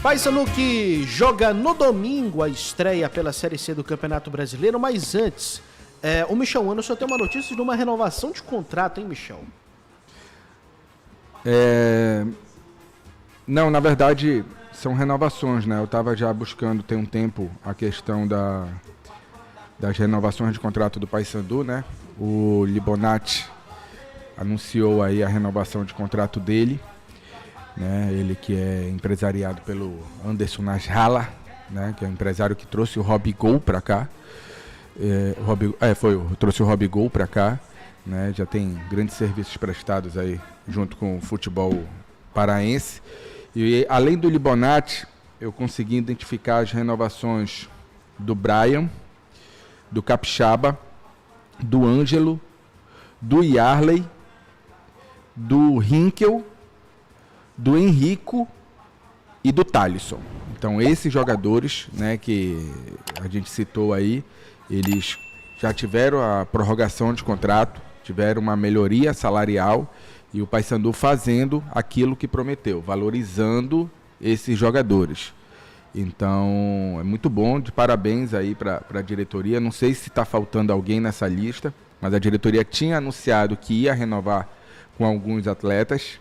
Paysandu que joga no domingo a estreia pela Série C do Campeonato Brasileiro, mas antes, o Michel Anderson tem uma notícia de uma renovação de contrato, hein, Michel? Não, na verdade, são renovações, né? Eu estava já buscando tem um tempo a questão das renovações de contrato do Paysandu, né? O Libonati anunciou aí a renovação de contrato dele, né? Ele que é empresariado pelo Anderson Nasrallah, né? Que é o empresário que trouxe o Robigol para cá. Trouxe o Robigol para cá, né? Já tem grandes serviços prestados aí junto com o futebol paraense. E além do Libonati, eu consegui identificar as renovações do Brian, do Capixaba, do Ângelo, do Yarley, do Hinkel, do Henrico e do Thalisson. Então esses jogadores, né, que a gente citou aí, eles já tiveram a prorrogação de contrato, tiveram uma melhoria salarial e o Paysandu fazendo aquilo que prometeu, valorizando esses jogadores. Então é muito bom, de parabéns aí para a diretoria. Não sei se está faltando alguém nessa lista, mas a diretoria tinha anunciado que ia renovar com alguns atletas,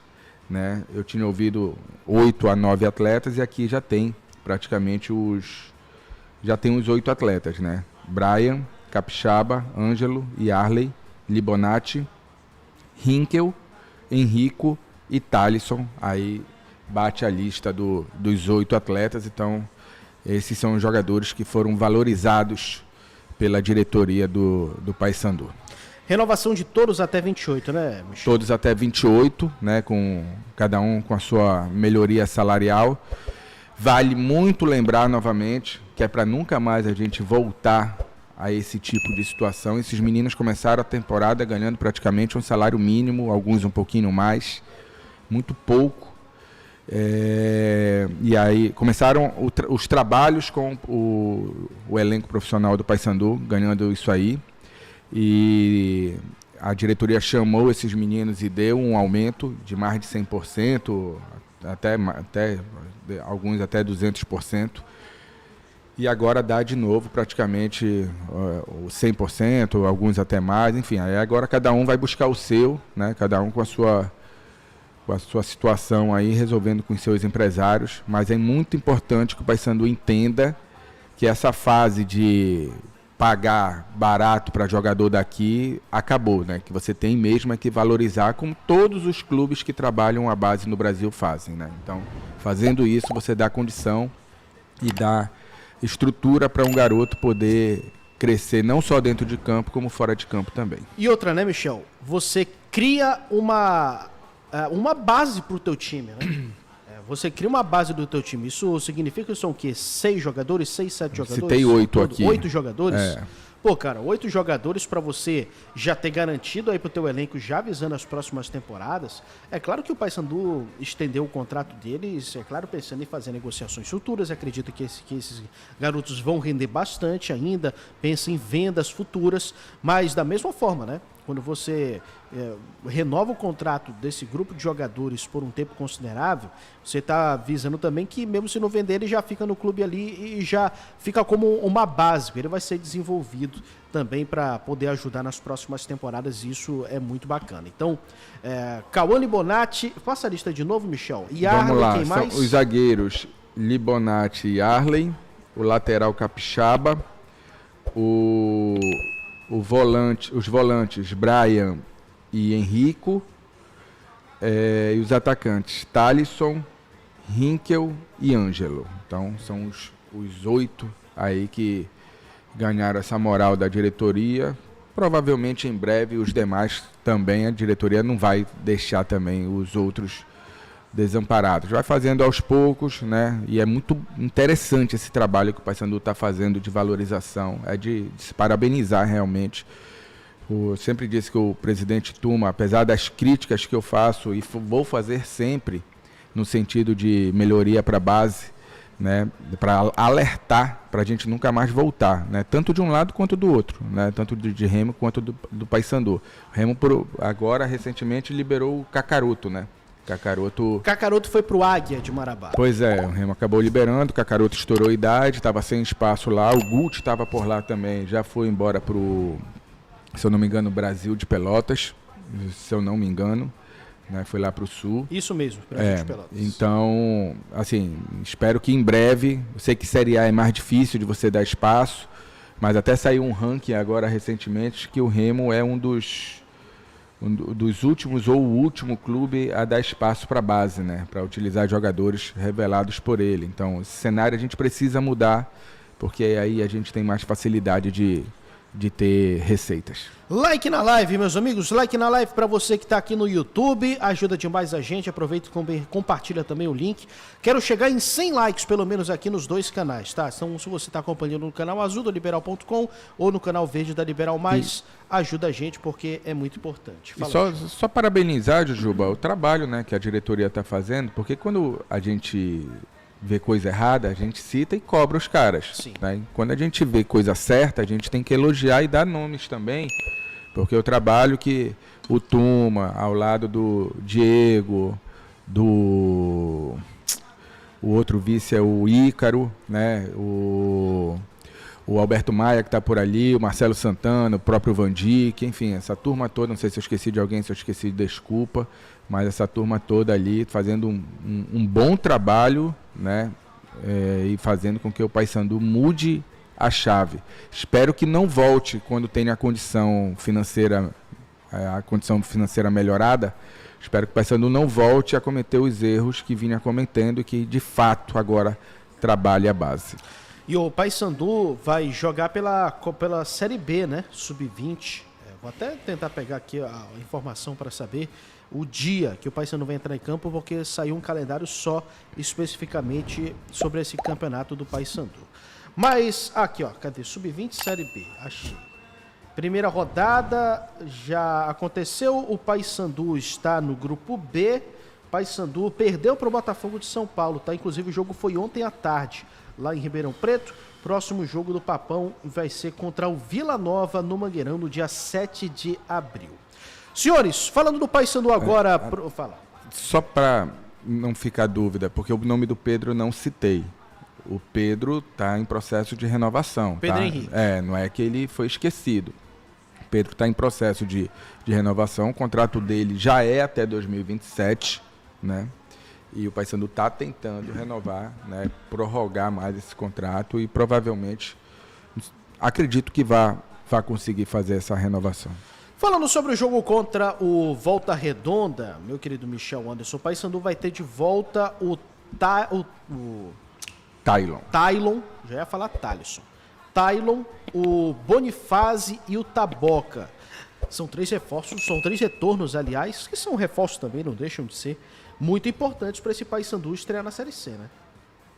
né? Eu tinha ouvido 8 a 9 atletas e aqui já tem praticamente os 8 atletas, né? Brian, Capixaba, Ângelo, Yarley, Libonati, Hinkel, Henrico e Thalisson. Aí bate a lista dos 8 atletas. Então esses são os jogadores que foram valorizados pela diretoria do Paysandu. Renovação de todos até 28, né, Michel? Todos até 28, né, com cada um com a sua melhoria salarial. Vale muito lembrar novamente que é para nunca mais a gente voltar a esse tipo de situação. Esses meninos começaram a temporada ganhando praticamente um salário mínimo, alguns um pouquinho mais, muito pouco. E aí começaram os trabalhos com o elenco profissional do Paysandu, ganhando isso aí. E a diretoria chamou esses meninos e deu um aumento de mais de 100%, até alguns até 200%. E agora dá de novo praticamente o 100%, alguns até mais, enfim. Aí agora cada um vai buscar o seu, né? Cada um com a sua situação aí, resolvendo com os seus empresários. Mas é muito importante que o Paysandu entenda que essa fase de pagar barato para jogador daqui acabou, né? Que você tem mesmo que valorizar, como todos os clubes que trabalham a base no Brasil fazem, né? Então, fazendo isso, você dá condição e dá estrutura para um garoto poder crescer não só dentro de campo, como fora de campo também. E outra, né, Michel? Você cria uma base para o teu time, né? Você cria uma base do teu time. Isso significa que são o quê? 6 jogadores? 6, 7 jogadores? Citei 8 aqui. 8 jogadores? Pô, cara, 8 jogadores para você já ter garantido aí pro teu elenco, já visando as próximas temporadas. É claro que o Paysandu estendeu o contrato deles, é claro, pensando em fazer negociações futuras. Acredito que esses garotos vão render bastante ainda. Pensa em vendas futuras, mas da mesma forma, né? Quando você renova o contrato desse grupo de jogadores por um tempo considerável, você está visando também que mesmo se não vender, ele já fica no clube ali e já fica como uma base. Ele vai ser desenvolvido também para poder ajudar nas próximas temporadas e isso é muito bacana. Então, Cauã Libonati, faça a lista de novo, Michel. Vamos lá, quem mais? São os zagueiros Libonati e Yarley, o lateral Capixaba, os volantes Brian e Henrico, e os atacantes Thalisson, Hinkel e Ângelo. Então são os 8 aí que ganharam essa moral da diretoria. Provavelmente em breve os demais também, a diretoria não vai deixar também os outros desamparados. Vai fazendo aos poucos, né? E é muito interessante esse trabalho que o Paysandu está fazendo de valorização. É de se parabenizar realmente. Eu sempre disse que o presidente Tuma, apesar das críticas que eu faço e vou fazer sempre no sentido de melhoria para a base, né? Para alertar, para a gente nunca mais voltar, né? Tanto de um lado quanto do outro, né? Tanto de Remo quanto do Paysandu. O Remo agora recentemente liberou o Cacaruto, né? Cacaroto foi pro Águia de Marabá. Pois é, o Remo acabou liberando, o Cacaroto estourou a idade, estava sem espaço lá, o Gult estava por lá também, já foi embora pro, se eu não me engano, Brasil de Pelotas, se eu não me engano, né, foi lá pro sul. Isso mesmo, Brasil de Pelotas. Então, assim, espero que em breve, eu sei que Série A é mais difícil de você dar espaço, mas até saiu um ranking agora recentemente que o Remo é um dos últimos ou o último clube a dar espaço para a base, né? Para utilizar jogadores revelados por ele. Então, esse cenário a gente precisa mudar, porque aí a gente tem mais facilidade de ter receitas. Like na live, meus amigos, like na live para você que está aqui no YouTube, ajuda demais a gente, aproveita e compartilha também o link. Quero chegar em 100 likes, pelo menos aqui nos dois canais, tá? Então, se você está acompanhando no canal azul da Liberal.com ou no canal verde da Liberal Mais, ajuda a gente porque é muito importante. Fala, só parabenizar, Jujuba, o trabalho, né, que a diretoria está fazendo, porque quando a gente vê coisa errada, a gente cita e cobra os caras. Sim. Né? Quando a gente vê coisa certa, a gente tem que elogiar e dar nomes também, porque o trabalho que o Tuma, ao lado do Diego, o outro vice é o Ícaro, né? O Alberto Maia que está por ali, o Marcelo Santana, o próprio Vandic, enfim, essa turma toda, não sei se eu esqueci de alguém, se eu esqueci, desculpa, mas essa turma toda ali fazendo um bom trabalho, né? E fazendo com que o Paysandu mude a chave. Espero que não volte quando tenha a condição financeira melhorada. Espero que o Paysandu não volte a cometer os erros que vinha cometendo e que de fato agora trabalhe a base. E o Paysandu vai jogar pela Série B, né? Sub-20. Vou até tentar pegar aqui a informação para saber o dia que o Paysandu vai entrar em campo, porque saiu um calendário só especificamente sobre esse campeonato do Paysandu. Mas aqui, ó, cadê? Sub-20 Série B, achei. Primeira rodada já aconteceu, o Paysandu está no grupo B. Paysandu perdeu para o Botafogo de São Paulo, tá? Inclusive o jogo foi ontem à tarde, lá em Ribeirão Preto. Próximo jogo do Papão vai ser contra o Vila Nova, no Mangueirão, no dia 7 de abril. Senhores, falando do Paysandu agora... Fala. Só para não ficar dúvida, porque o nome do Pedro eu não citei. O Pedro está em processo de renovação. Pedro tá? Henrique. Não é que ele foi esquecido. O Pedro está em processo de renovação, o contrato dele já é até 2027, né? E o Paysandu está tentando renovar, né? Prorrogar mais esse contrato e provavelmente, acredito que vá conseguir fazer essa renovação. Falando sobre o jogo contra o Volta Redonda, meu querido Michel Anderson, o Paysandu vai ter de volta o Tailon, já ia falar Thalisson. Tailon, o Bonifase e o Taboca. São 3 reforços, são 3 retornos, aliás, que são reforços também, não deixam de ser muito importantes para esse Paysandu estrear na Série C, né?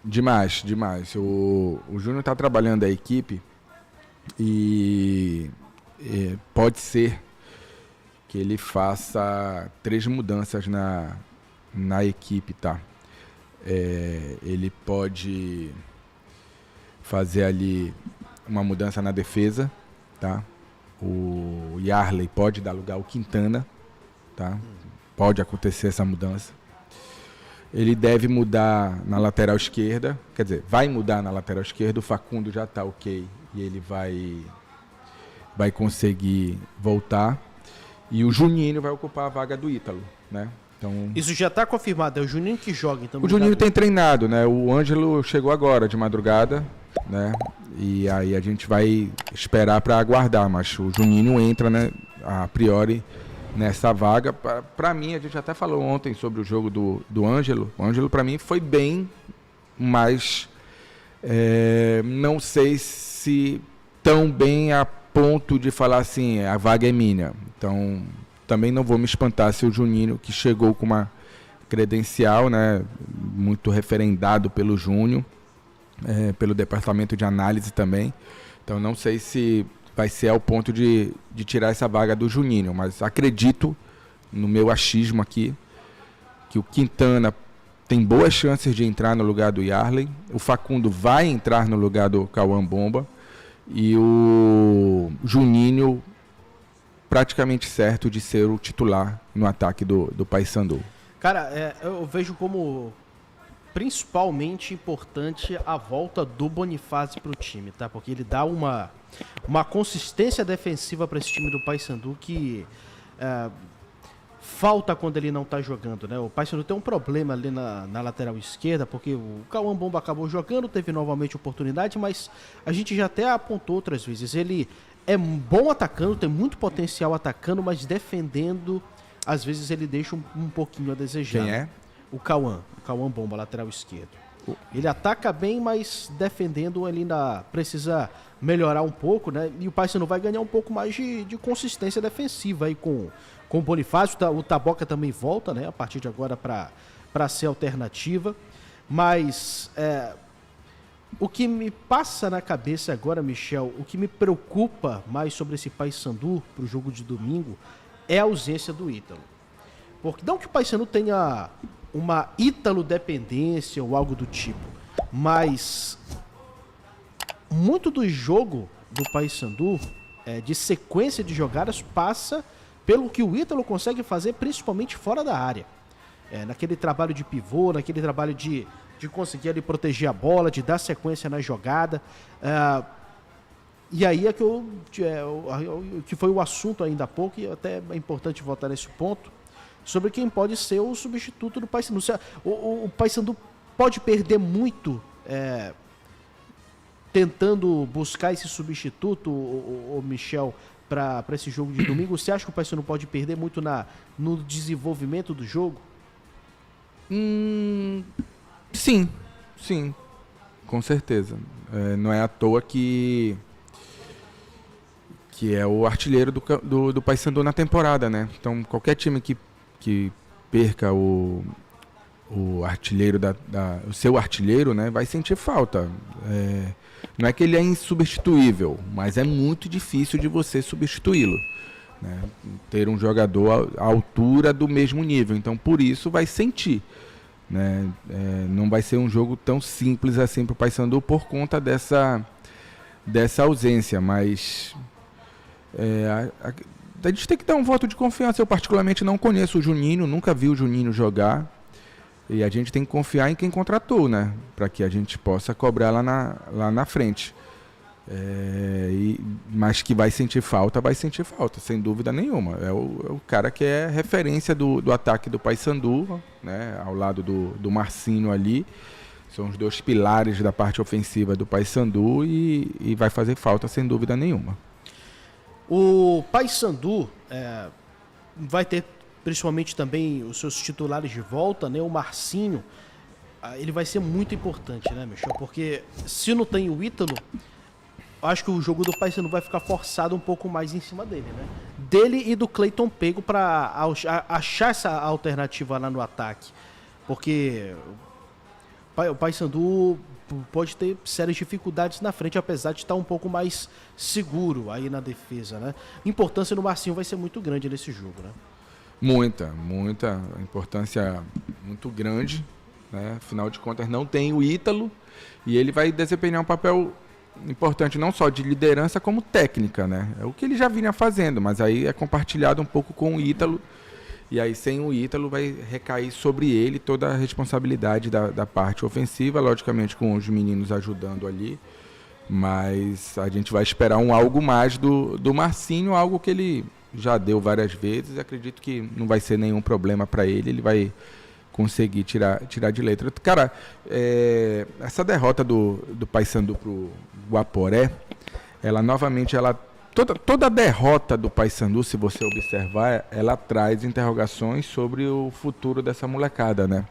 Demais, demais. O Júnior está trabalhando a equipe e pode ser que ele faça 3 mudanças na equipe, tá? Ele pode fazer ali uma mudança na defesa, tá? O Yarley pode dar lugar ao Quintana, tá? Pode acontecer essa mudança. Ele deve mudar na lateral esquerda, quer dizer, vai mudar na lateral esquerda, o Facundo já está ok e ele vai conseguir voltar. E o Juninho vai ocupar a vaga do Ítalo, né? Então, isso já está confirmado, é o Juninho que joga. Então, o Juninho tem treinado, né? O Ângelo chegou agora de madrugada, né? E aí a gente vai esperar para aguardar, mas o Juninho entra, né, a priori nessa vaga. Para mim, a gente até falou ontem sobre o jogo do Ângelo. O Ângelo, para mim, foi bem, mas não sei se tão bem a ponto de falar assim, a vaga é minha. Então, também não vou me espantar se o Juninho, que chegou com uma credencial, né, muito referendado pelo Júnior, pelo departamento de análise também. Então, não sei se vai ser ao ponto de tirar essa vaga do Juninho, mas acredito, no meu achismo aqui, que o Quintana tem boas chances de entrar no lugar do Yarley, o Facundo vai entrar no lugar do Cauã Bomba e o Juninho praticamente certo de ser o titular no ataque do Paysandu. Cara, eu vejo como principalmente importante a volta do Bonifácio pro time, tá? Porque ele dá uma consistência defensiva para esse time do Paysandu que falta quando ele não tá jogando, né? O Paysandu tem um problema ali na lateral esquerda, porque o Cauã Bomba acabou jogando, teve novamente oportunidade, mas a gente já até apontou outras vezes. Ele é bom atacando, tem muito potencial atacando, mas defendendo, às vezes ele deixa um pouquinho a desejar. Quem é? O Cauã Bomba, lateral esquerdo. Ele ataca bem, mas defendendo ele ainda precisa melhorar um pouco, né? E o Paysandu vai ganhar um pouco mais de consistência defensiva aí com o Bonifácio. O Taboca também volta, né? A partir de agora para ser alternativa. Mas o que me passa na cabeça agora, Michel, o que me preocupa mais sobre esse Paysandu pro jogo de domingo é a ausência do Ítalo. Porque não que o Paysandu tenha uma Ítalo-dependência ou algo do tipo, mas muito do jogo do Paysandu, de sequência de jogadas, passa pelo que o Ítalo consegue fazer, principalmente fora da área. Naquele trabalho de pivô, naquele trabalho de conseguir ali proteger a bola, de dar sequência na jogada. E aí que foi o assunto ainda há pouco, e até é importante voltar nesse ponto, sobre quem pode ser o substituto do Paysandu. O Paysandu pode perder muito tentando buscar esse substituto, o Michel, para esse jogo de domingo. Você acha que o Paysandu pode perder muito no desenvolvimento do jogo? Sim, com certeza. Não é à toa que é o artilheiro do Paysandu na temporada, né? Então, qualquer time que perca o artilheiro o seu artilheiro, né, vai sentir falta. Não é que ele é insubstituível, mas é muito difícil de você substituí-lo, né? Ter um jogador à altura do mesmo nível. Então, por isso, vai sentir, né? Não vai ser um jogo tão simples assim para o Paysandu por conta dessa ausência, mas a gente tem que dar um voto de confiança. Eu particularmente não conheço o Juninho, nunca vi o Juninho jogar, e a gente tem que confiar em quem contratou, né? Para que a gente possa cobrar lá na frente. Mas que vai sentir falta, sem dúvida nenhuma. É o cara que é referência do ataque do Paysandu, né? Ao lado do Marcinho ali. São os dois pilares da parte ofensiva do Paysandu e vai fazer falta sem dúvida nenhuma. O Paysandu vai ter principalmente também os seus titulares de volta, né? O Marcinho, ele vai ser muito importante, né, Michel? Porque se não tem o Ítalo, acho que o jogo do Paysandu vai ficar forçado um pouco mais em cima dele, né? Dele e do Cleiton Pego para achar essa alternativa lá no ataque. Porque o Paysandu pode ter sérias dificuldades na frente, apesar de estar um pouco mais seguro aí na defesa, né? A importância do Marcinho vai ser muito grande nesse jogo, né? Muita importância muito grande, né? Afinal de contas, não tem o Ítalo e ele vai desempenhar um papel importante não só de liderança como técnica, né? É o que ele já vinha fazendo, mas aí é compartilhado um pouco com o Ítalo. E aí, sem o Ítalo, vai recair sobre ele toda a responsabilidade da parte ofensiva, logicamente com os meninos ajudando ali. Mas a gente vai esperar algo mais do Marcinho, algo que ele já deu várias vezes. Acredito que não vai ser nenhum problema para ele vai conseguir tirar de letra. Cara, essa derrota do Paysandu pro Guaporé, Toda a derrota do Paysandu, se você observar, ela traz interrogações sobre o futuro dessa molecada, né?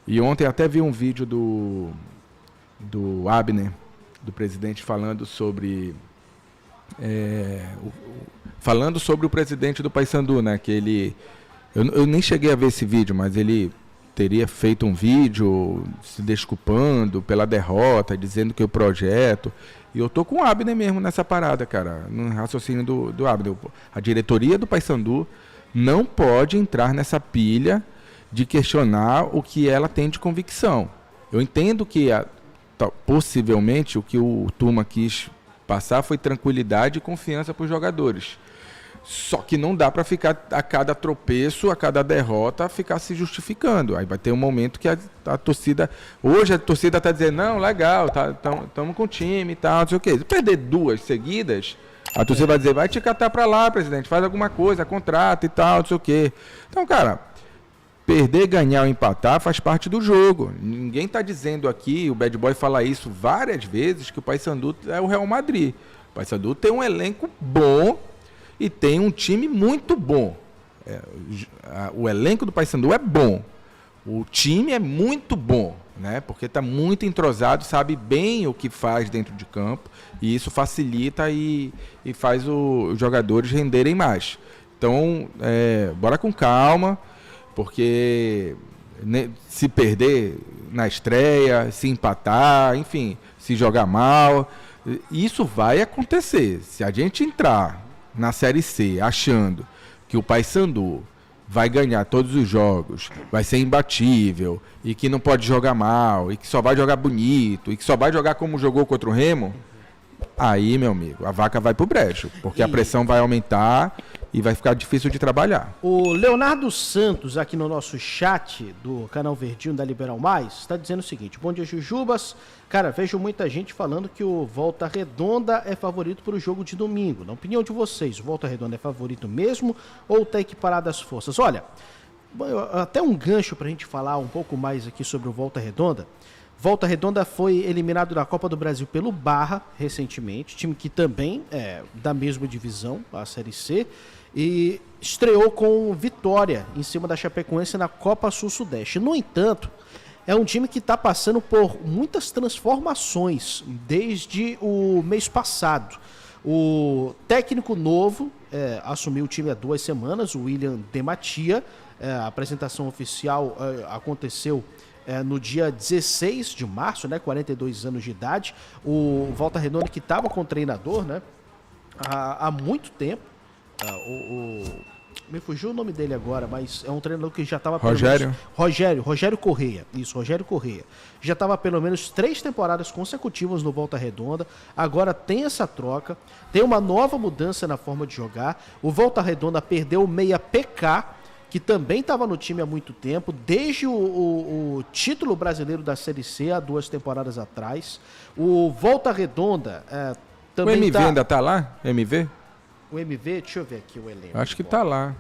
E ontem até vi um vídeo do Abner, do presidente, falando sobre o presidente do Paysandu, né? Que eu nem cheguei a ver esse vídeo, mas ele teria feito um vídeo se desculpando pela derrota, dizendo que o projeto... E eu tô com o Abner mesmo nessa parada, cara, no raciocínio do Abner. A diretoria do Paysandu não pode entrar nessa pilha de questionar o que ela tem de convicção. Eu entendo que, possivelmente, o que o Tuma quis passar foi tranquilidade e confiança para os jogadores. Só que não dá para ficar a cada tropeço, a cada derrota, ficar se justificando. Aí vai ter um momento que a torcida... Hoje a torcida está dizendo, não, legal, estamos com o time e tal, não sei o quê. Se perder 2 seguidas, a torcida vai dizer, vai te catar para lá, presidente, faz alguma coisa, contrata e tal, não sei o quê. Então, cara, perder, ganhar ou empatar faz parte do jogo. Ninguém está dizendo aqui, o Bad Boy fala isso várias vezes, que o Paysandu é o Real Madrid. O Paysandu tem um elenco bom, e tem um time muito bom. O elenco do Paysandu é bom. O time é muito bom, né? Porque está muito entrosado, sabe bem o que faz dentro de campo. E isso facilita e faz os jogadores renderem mais. Então, bora com calma, porque se perder na estreia, se empatar, enfim, se jogar mal, isso vai acontecer. Se a gente entrar na Série C, achando que o Paysandu vai ganhar todos os jogos, vai ser imbatível, e que não pode jogar mal, e que só vai jogar bonito, e que só vai jogar como jogou contra o Remo, aí, meu amigo, a vaca vai pro brejo, porque a pressão vai aumentar e vai ficar difícil de trabalhar. O Leonardo Santos, aqui no nosso chat do canal Verdinho da Liberal Mais, está dizendo o seguinte: bom dia, Jujubas. Cara, vejo muita gente falando que o Volta Redonda é favorito para o jogo de domingo. Na opinião de vocês, o Volta Redonda é favorito mesmo ou tem que parar das forças? Olha, até um gancho para a gente falar um pouco mais aqui sobre o Volta Redonda. Volta Redonda foi eliminado da Copa do Brasil pelo Barra recentemente, time que também é da mesma divisão, a Série C, e estreou com vitória em cima da Chapecoense na Copa Sul-Sudeste. No entanto, é um time que está passando por muitas transformações desde o mês passado. O técnico novo assumiu o time há 2 semanas, o William De Matia. A apresentação oficial aconteceu no dia 16 de março, né, 42 anos de idade. O Volta Redonda, que estava com o treinador, né, há muito tempo. Me fugiu o nome dele agora, mas é um treinador que já estava... Rogério Correia. Isso, Rogério Correia. Já estava pelo menos 3 temporadas consecutivas no Volta Redonda. Agora tem essa troca. Tem uma nova mudança na forma de jogar. O Volta Redonda perdeu o meia PK, que também estava no time há muito tempo, desde o título brasileiro da Série C, há 2 temporadas atrás. O Volta Redonda também o MV ainda está lá? MV? O MV, deixa eu ver aqui o elenco. Acho que está lá.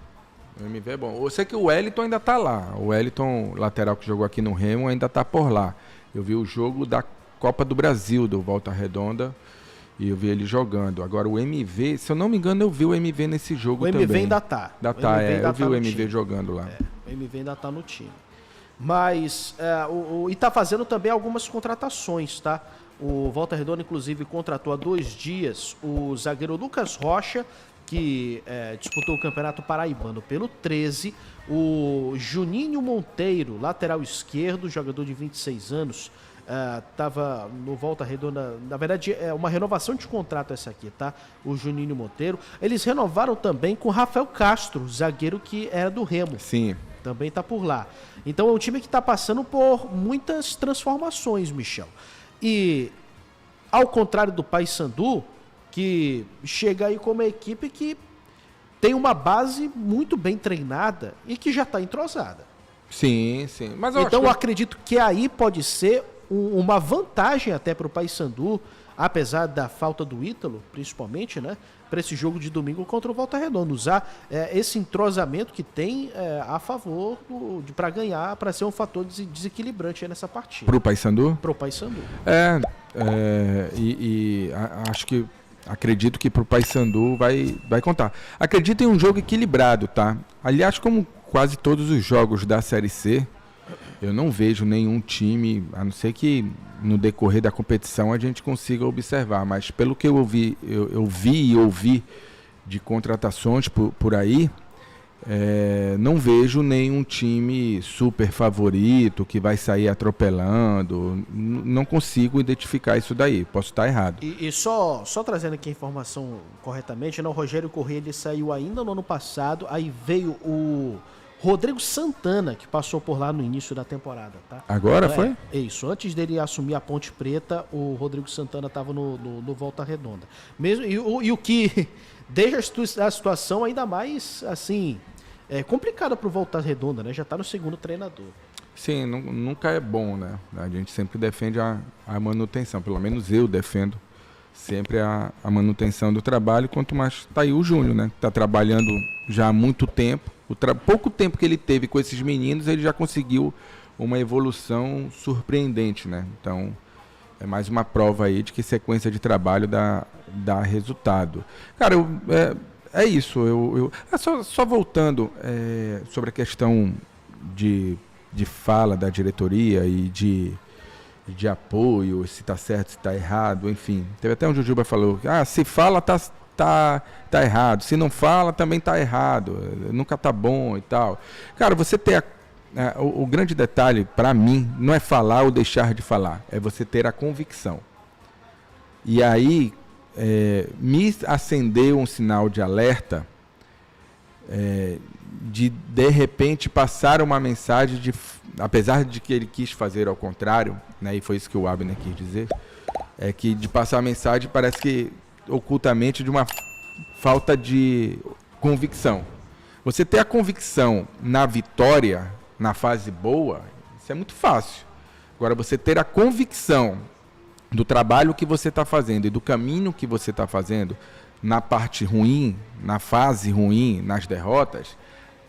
O MV é bom. Eu sei que o Wellington ainda está lá. O Wellington, lateral que jogou aqui no Remo, ainda está por lá. Eu vi o jogo da Copa do Brasil, do Volta Redonda, e eu vi ele jogando. Agora o MV, se eu não me engano, eu vi o MV nesse jogo também. O MV ainda está. Eu vi o MV jogando lá. O MV ainda está no time. Mas, e está fazendo também algumas contratações, tá? O Volta Redonda, inclusive, contratou há 2 dias o zagueiro Lucas Rocha, que disputou o Campeonato Paraibano pelo 13. O Juninho Monteiro, lateral esquerdo, jogador de 26 anos, estava no Volta Redonda. Na verdade, é uma renovação de contrato essa aqui, tá? O Juninho Monteiro. Eles renovaram também com o Rafael Castro, zagueiro que era do Remo. Sim. Também está por lá. Então é um time que está passando por muitas transformações, Michel. E, ao contrário do Paysandu, que chega aí com uma equipe que tem uma base muito bem treinada e que já está entrosada. Sim, sim. Mas eu acredito que aí pode ser uma vantagem até para o Paysandu, apesar da falta do Ítalo, principalmente, né, para esse jogo de domingo contra o Volta Redonda. Usar esse entrosamento que tem a favor para ganhar, para ser um fator desequilibrante nessa partida. Para o Paysandu? Para o Paysandu. Acredito que para o Paysandu vai contar. Acredito em um jogo equilibrado, tá? Aliás, como quase todos os jogos da Série C, eu não vejo nenhum time, a não ser que no decorrer da competição a gente consiga observar, mas pelo que eu vi e ouvi de contratações por aí, não vejo nenhum time super favorito que vai sair atropelando. Não consigo identificar isso daí, posso estar errado. E só trazendo aqui a informação corretamente, né, o Rogério Corrêa, ele saiu ainda no ano passado, aí veio o Rodrigo Santana, que passou por lá no início da temporada, tá? Agora foi? É isso. Antes dele assumir a Ponte Preta, o Rodrigo Santana estava no Volta Redonda. Mesmo, e o que deixa a situação ainda mais, assim, complicada para o Volta Redonda, né? Já está no segundo treinador. Sim, nunca é bom, né? A gente sempre defende a manutenção, pelo menos eu defendo sempre a manutenção do trabalho, quanto mais tá aí o Júnior, né? Que está trabalhando já há muito tempo. Pouco tempo que ele teve com esses meninos, ele já conseguiu uma evolução surpreendente, né? Então, é mais uma prova aí de que sequência de trabalho dá resultado. Cara, é isso. Só voltando sobre a questão de fala da diretoria e de apoio, se está certo, se está errado, enfim. Teve até um Jujuba falou, se fala tá errado, se não fala também tá errado, nunca tá bom e tal. Cara, você ter o grande detalhe para mim não é falar ou deixar de falar, é você ter a convicção. E aí me acendeu um sinal de alerta de repente passar uma mensagem apesar de que ele quis fazer ao contrário, né, e foi isso que o Abner quis dizer, é que de passar a mensagem parece que ocultamente de uma falta de convicção. Você ter a convicção na vitória, na fase boa, isso é muito fácil. Agora, você ter a convicção do trabalho que você está fazendo e do caminho que você está fazendo na parte ruim, na fase ruim, nas derrotas,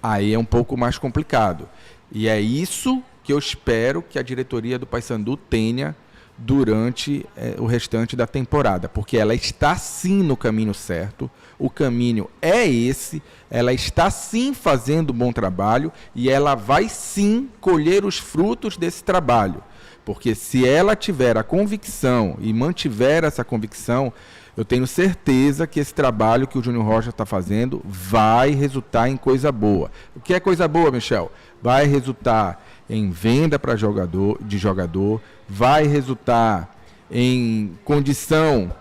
aí é um pouco mais complicado. E é isso que eu espero que a diretoria do Paysandu tenha durante o restante da temporada, porque ela está sim no caminho certo, o caminho é esse, ela está sim fazendo bom trabalho e ela vai sim colher os frutos desse trabalho, porque se ela tiver a convicção e mantiver essa convicção, eu tenho certeza que esse trabalho que o Júnior Rocha está fazendo vai resultar em coisa boa. O que é coisa boa, Michel? Vai resultar em venda para jogador, vai resultar em condição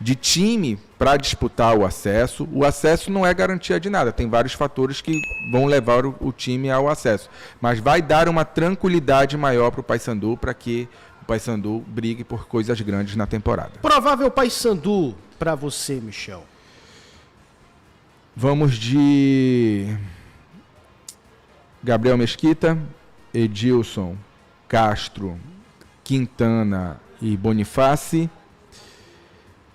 de time para disputar o acesso. O acesso não é garantia de nada, tem vários fatores que vão levar o time ao acesso, mas vai dar uma tranquilidade maior para o Paysandu, para que o Paysandu brigue por coisas grandes na temporada. Provável Paysandu para você, Michel? Vamos de Gabriel Mesquita, Edilson, Castro, Quintana e Boniface,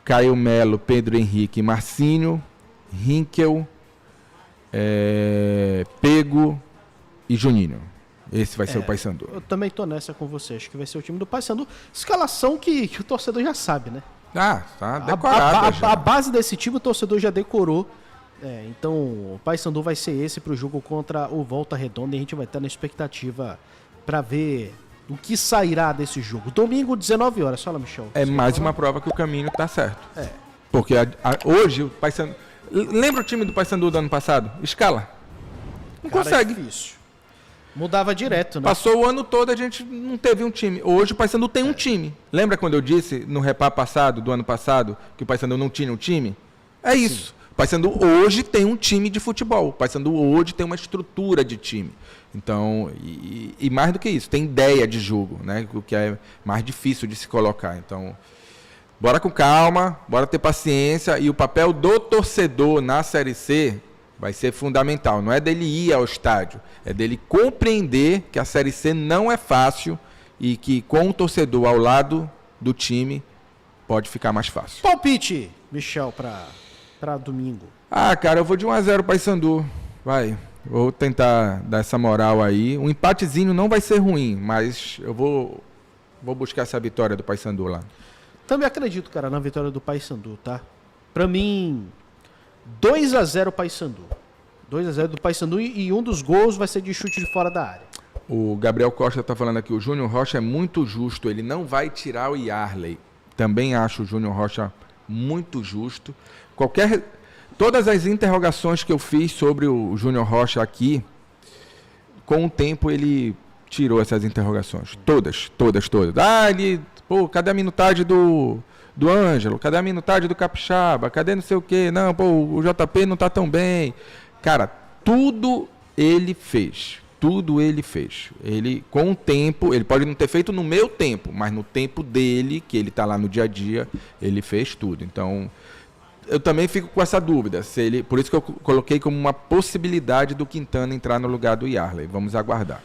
Caio Melo, Pedro Henrique e Marcinho, Rinkel, Pego e Juninho. Esse vai ser o Paysandu. Eu também tô nessa com você, acho que vai ser o time do Paysandu. Escalação que o torcedor já sabe, né? Tá decorada. A base desse time o torcedor já decorou. Então o Paysandu vai ser esse pro jogo contra o Volta Redonda e a gente vai estar na expectativa para ver o que sairá desse jogo. Domingo, 19 horas. Fala, Michel. Mais uma prova que o caminho tá certo. Porque hoje o Paysandu... Lembra o time do Paysandu do ano passado? Escala. Não consegue. É difícil. Mudava direto, né? Passou o ano todo, a gente não teve um time. Hoje o Paysandu tem um time. Lembra quando eu disse no repá passado, do ano passado, que o Paysandu não tinha um time? É isso. Sim. O Paysandu hoje tem um time de futebol. O Paysandu hoje tem uma estrutura de time. Então, e mais do que isso, tem ideia de jogo, né? O que é mais difícil de se colocar. Então, bora com calma, bora ter paciência. E o papel do torcedor na Série C vai ser fundamental. Não é dele ir ao estádio, é dele compreender que a Série C não é fácil e que com o torcedor ao lado do time pode ficar mais fácil. Palpite, Michel, para domingo. Cara, eu vou de 1-0 Paysandu. Vai. Vou tentar dar essa moral aí. Um empatezinho não vai ser ruim, mas eu vou buscar essa vitória do Paysandu lá. Também acredito, cara, na vitória do Paysandu, tá? Pra mim, 2-0 Paysandu. 2-0 do Paysandu e um dos gols vai ser de chute de fora da área. O Gabriel Costa tá falando aqui, o Júnior Rocha é muito justo, ele não vai tirar o Yarley. Também acho o Júnior Rocha muito justo. Todas as interrogações que eu fiz sobre o Júnior Rocha aqui, com o tempo ele tirou essas interrogações. Todas. Cadê a minutagem do Ângelo? Cadê a minutagem do Capixaba? Cadê não sei o quê? Não, o JP não tá tão bem. Cara, tudo ele fez. Tudo ele fez. Ele, com o tempo, ele pode não ter feito no meu tempo, mas no tempo dele, que ele está lá no dia a dia, ele fez tudo. Então, eu também fico com essa dúvida. Por isso que eu coloquei como uma possibilidade do Quintana entrar no lugar do Yarley. Vamos aguardar.